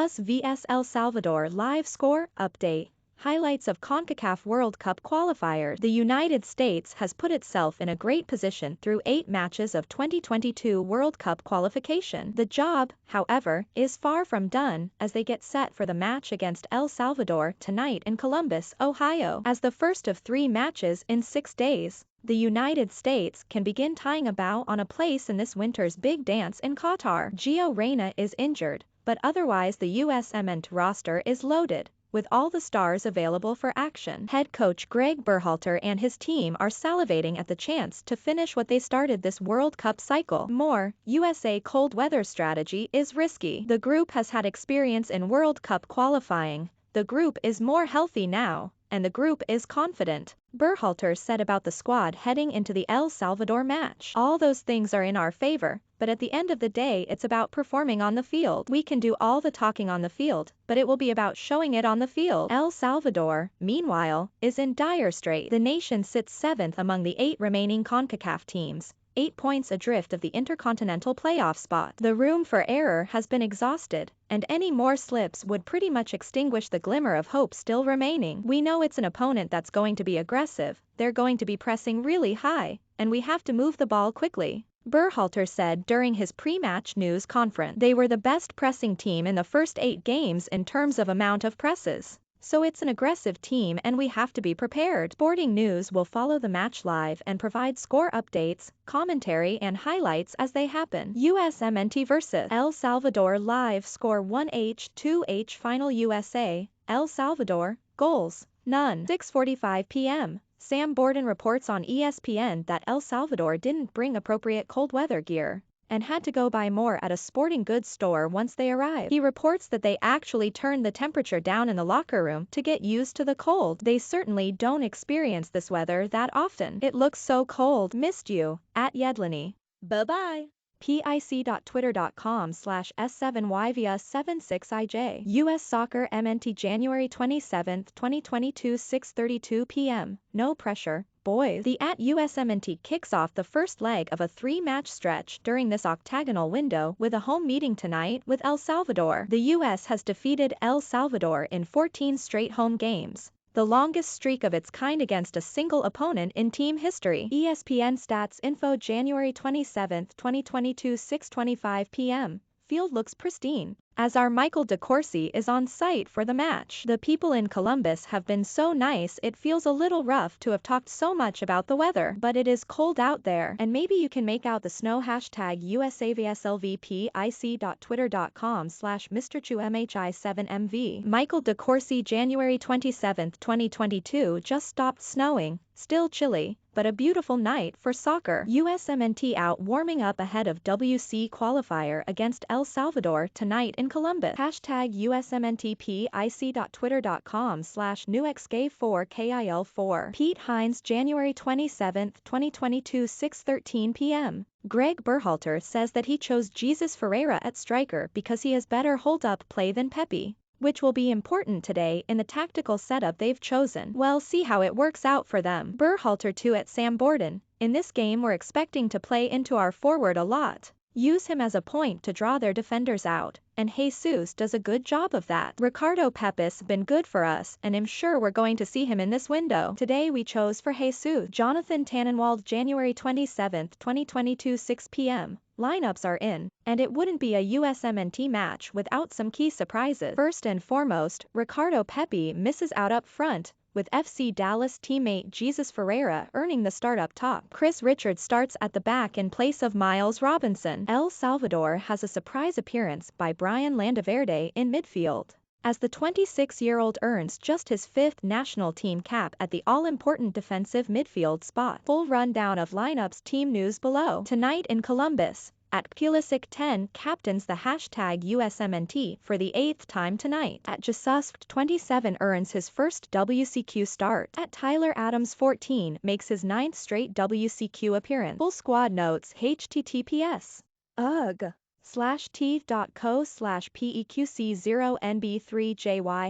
US vs El Salvador live score update. Highlights of CONCACAF World Cup qualifiers. The United States has put itself in a great position through 8 matches of 2022 World Cup qualification. The job, however, is far from done as they get set for the match against El Salvador tonight in Columbus, Ohio. As the first of 3 matches in 6 days, the United States can begin tying a bow on a place in this winter's big dance in Qatar. Gio Reyna is injured, but otherwise the USMNT roster is loaded, with all the stars available for action. Head coach Greg Berhalter and his team are salivating at the chance to finish what they started this World Cup cycle. More, USA cold weather strategy is risky. The group has had experience in World Cup qualifying, the group is more healthy now, and the group is confident, Berhalter said about the squad heading into the El Salvador match. All those things are in our favor, but at the end of the day it's about performing on the field. We can do all the talking on the field, but it will be about showing it on the field. El Salvador, meanwhile, is in dire straits. The nation sits 7th among the 8 remaining CONCACAF teams, 8 points adrift of the intercontinental playoff spot. The room for error has been exhausted, and any more slips would pretty much extinguish the glimmer of hope still remaining. We know it's an opponent that's going to be aggressive, they're going to be pressing really high, and we have to move the ball quickly, Berhalter said during his pre-match news conference. They were the best pressing team in the first 8 games in terms of amount of presses. So it's an aggressive team and we have to be prepared. Sporting News will follow the match live and provide score updates, commentary and highlights as they happen. USMNT vs. El Salvador live score 1H 2H final USA, El Salvador, goals, none. 6:45 p.m. Sam Borden reports on ESPN that El Salvador didn't bring appropriate cold weather gear and had to go buy more at a sporting goods store once they arrived. He reports that they actually turned the temperature down in the locker room to get used to the cold. They certainly don't experience this weather that often. It looks so cold. Missed you, at Yedlini. Bye-bye. pic.twitter.com/S7YVS76IJ. US Soccer MNT January 27, 2022 6:32 p.m. No pressure, boys. The @USMNT kicks off the first leg of a 3-match stretch during this octagonal window with a home meeting tonight with El Salvador. The US has defeated El Salvador in 14 straight home games, the longest streak of its kind against a single opponent in team history. ESPN Stats Info January 27, 2022 6:25 p.m. Field looks pristine, as our Michael DeCourcy is on site for the match. The people in Columbus have been so nice it feels a little rough to have talked so much about the weather. But it is cold out there, and maybe you can make out the snow. #USAVSLVPIC.twitter.com/MrChuMHI7MV. Michael DeCourcy January 27, 2022 just stopped snowing, still chilly, but a beautiful night for soccer. USMNT out warming up ahead of WC qualifier against El Salvador tonight in Columbus. #USMNTPIC.twitter.com/newxgay4KIL4. Pete Hines January 27, 2022 6:13 p.m. Greg Berhalter says that he chose Jesus Ferreira at striker because he has better hold-up play than Pepe, which will be important today in the tactical setup they've chosen. Well, see how it works out for them. Berhalter too at Sam Borden. In this game we're expecting to play into our forward a lot. Use him as a point to draw their defenders out, and Jesus does a good job of that. Ricardo Pepi's been good for us, and I'm sure we're going to see him in this window. Today we chose for Jesus. Jonathan Tannenwald January 27, 2022 6 p.m. Lineups are in, and it wouldn't be a USMNT match without some key surprises. First and foremost, Ricardo Pepi misses out up front, with FC Dallas teammate Jesus Ferreira earning the start up top. Chris Richards starts at the back in place of Miles Robinson. El Salvador has a surprise appearance by Brian Landaverde in midfield, as the 26-year-old earns just his 5th national team cap at the all-important defensive midfield spot. Full rundown of lineups team news below. Tonight in Columbus, @Pulisic 10 captains the #USMNT for the 8th time tonight. @Jasusk 27 earns his first WCQ start. @Tyler Adams 14 makes his 9th straight WCQ appearance. Full squad notes https /t.co/PEQC0NB3JY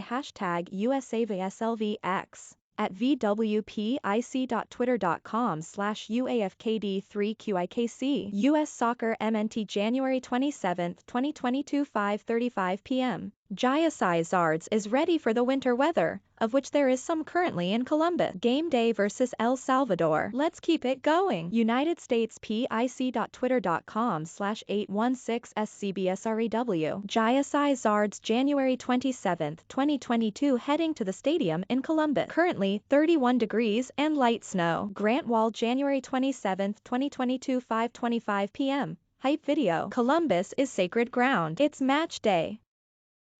#USAVSLVX. @VWPIC.twitter.com/UAFKD3QIKC. US Soccer MNT January 27, 2022 5:35 p.m. Giasai Zards is ready for the winter weather, of which there is some currently in Columbus. Game day versus El Salvador. Let's keep it going. United States pic.twitter.com/816scbsrew. Giasai Zards January 27, 2022 heading to the stadium in Columbus. Currently 31 degrees and light snow. Grant Wall January 27, 2022 5:25 p.m. Hype video. Columbus is sacred ground. It's match day.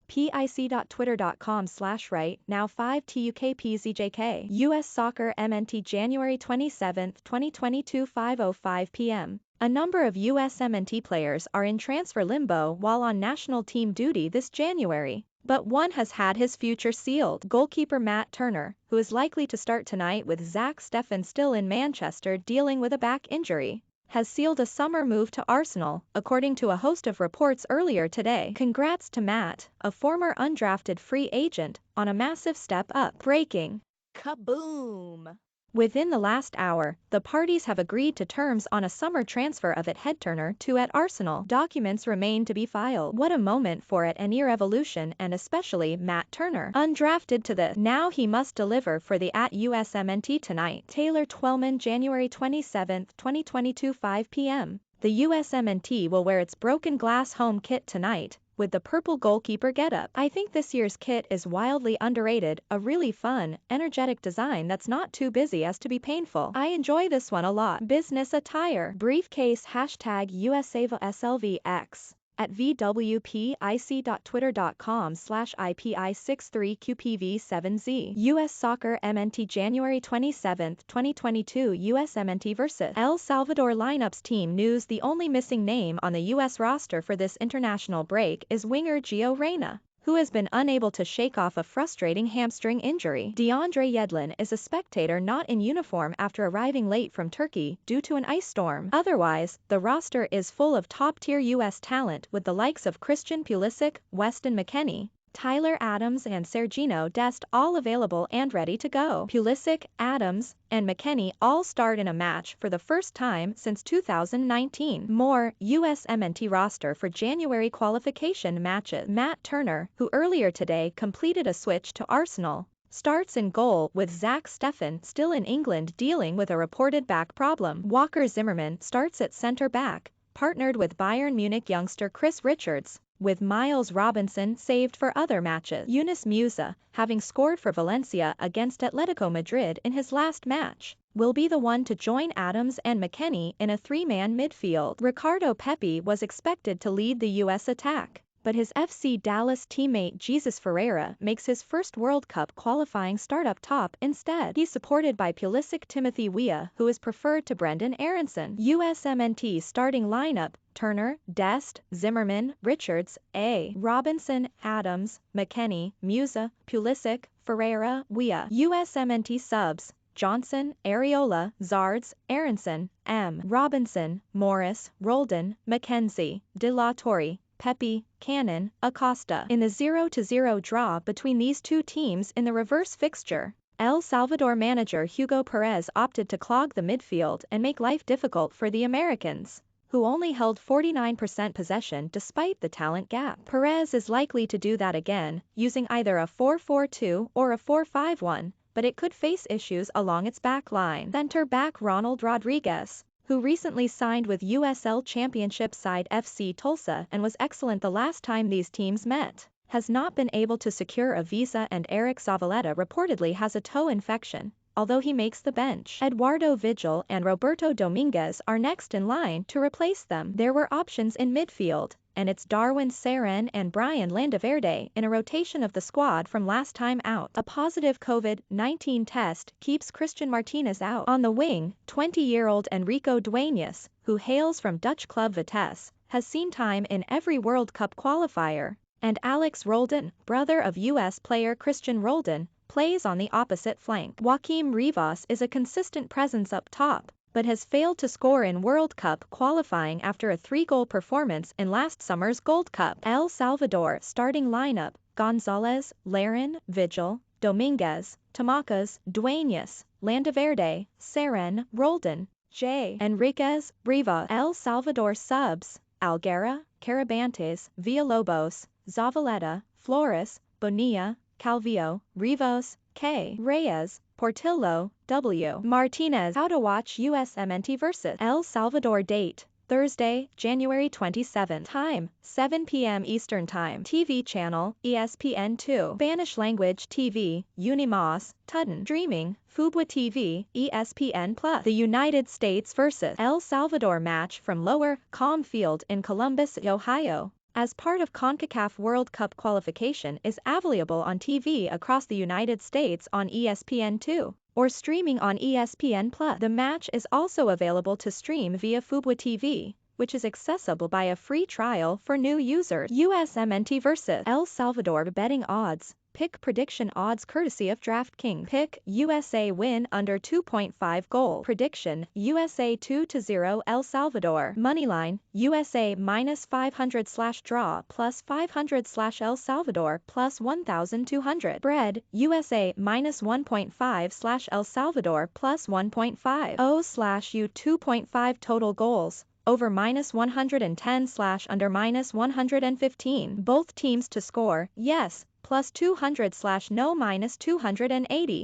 pic.twitter.com/right now 5tukpzjk. US Soccer MNT January 27, 2022 5:05 p.m. A number of US MNT players are in transfer limbo while on national team duty this January. But one has had his future sealed. Goalkeeper Matt Turner, who is likely to start tonight with Zach Steffen still in Manchester dealing with a back injury, has sealed a summer move to Arsenal, according to a host of reports earlier today. Congrats to Matt, a former undrafted free agent, on a massive step up. Breaking. Kaboom! Within the last hour, the parties have agreed to terms on a summer transfer of head Turner to at Arsenal. Documents remain to be filed. What a moment for an near evolution and especially Matt Turner. Undrafted to the now he must deliver for the at USMNT tonight. Taylor Twellman January 27, 2022 5 p.m. The USMNT will wear its broken glass home kit tonight, with the purple goalkeeper getup. I think this year's kit is wildly underrated, a really fun, energetic design that's not too busy as to be painful. I enjoy this one a lot. Business attire. Briefcase #USAVASLVX. At VWPIC.twitter.com/IPI63QPV7Z. US Soccer MNT January 27, 2022 USMNT vs. El Salvador lineups team news. The only missing name on the US roster for this international break is winger Gio Reyna, who has been unable to shake off a frustrating hamstring injury. DeAndre Yedlin is a spectator not in uniform after arriving late from Turkey due to an ice storm. Otherwise, the roster is full of top-tier US talent with the likes of Christian Pulisic, Weston McKennie, Tyler Adams and Sergino Dest all available and ready to go. Pulisic, Adams, and McKennie all starred in a match for the first time since 2019. More USMNT roster for January qualification matches. Matt Turner, who earlier today completed a switch to Arsenal, starts in goal with Zach Steffen still in England dealing with a reported back problem. Walker Zimmerman starts at center back, partnered with Bayern Munich youngster Chris Richards, with Miles Robinson saved for other matches. Yunus Musa, having scored for Valencia against Atletico Madrid in his last match, will be the one to join Adams and McKennie in a three-man midfield. Ricardo Pepi was expected to lead the US attack, but his FC Dallas teammate Jesus Ferreira makes his first World Cup qualifying start up top instead. He's supported by Pulisic Timothy Weah, who is preferred to Brendan Aronson. USMNT starting lineup: Turner, Dest, Zimmerman, Richards, A. Robinson, Adams, McKennie, Musa, Pulisic, Ferreira, Weah. USMNT subs: Johnson, Areola, Zards, Aronson, M. Robinson, Morris, Roldan, McKenzie, De La Torre, Pepi, Cannon, Acosta. In the 0-0 draw between these two teams in the reverse fixture, El Salvador manager Hugo Perez opted to clog the midfield and make life difficult for the Americans, who only held 49% possession despite the talent gap. Perez is likely to do that again, using either a 4-4-2 or a 4-5-1, but it could face issues along its back line. Center back Ronald Rodriguez, who recently signed with USL Championship side FC Tulsa and was excellent the last time these teams met, has not been able to secure a visa, and Eric Zavaleta reportedly has a toe infection, although he makes the bench. Eduardo Vigil and Roberto Dominguez are next in line to replace them. There were options in midfield, and it's Darwin Saren and Brian Landaverde in a rotation of the squad from last time out. A positive COVID-19 test keeps Christian Martinez out. On the wing, 20-year-old Enrico Dueñas, who hails from Dutch club Vitesse, has seen time in every World Cup qualifier, and Alex Roldan, brother of US player Christian Roldan, plays on the opposite flank. Joaquim Rivas is a consistent presence up top, but has failed to score in World Cup qualifying after a 3-goal performance in last summer's Gold Cup. El Salvador starting lineup: Gonzalez, Larin, Vigil, Dominguez, Tamacas, Dueñas, Landaverde, Saren, Roldan, J. Enriquez, Riva. El Salvador subs: Alguera, Carabantes, Villalobos, Zavaleta, Flores, Bonilla, Calvillo, Rivas, K. Reyes, Portillo, W. Martinez. How to watch USMNT versus El Salvador. Date: Thursday, January 27. Time: 7 p.m. Eastern Time. TV channel: ESPN2. Spanish language TV: Unimás, Tudden. Streaming: Fubwa TV, ESPN+. The United States versus El Salvador match from Lower Com Field in Columbus, Ohio, as part of CONCACAF World Cup qualification, is available on TV across the United States on ESPN2 or streaming on ESPN+. The match is also available to stream via Fubwa TV, which is accessible by a free trial for new users. USMNT versus El Salvador. Betting odds. Pick prediction odds courtesy of DraftKings. Pick USA win under 2.5 goal. Prediction: USA 2-0 El Salvador. Moneyline: USA -500/draw +500/El Salvador +1,200. Spread: USA -1.5/El Salvador +1.50/U 2.5. Total goals: over -110/under -115. Both teams to score yes +200/no -280.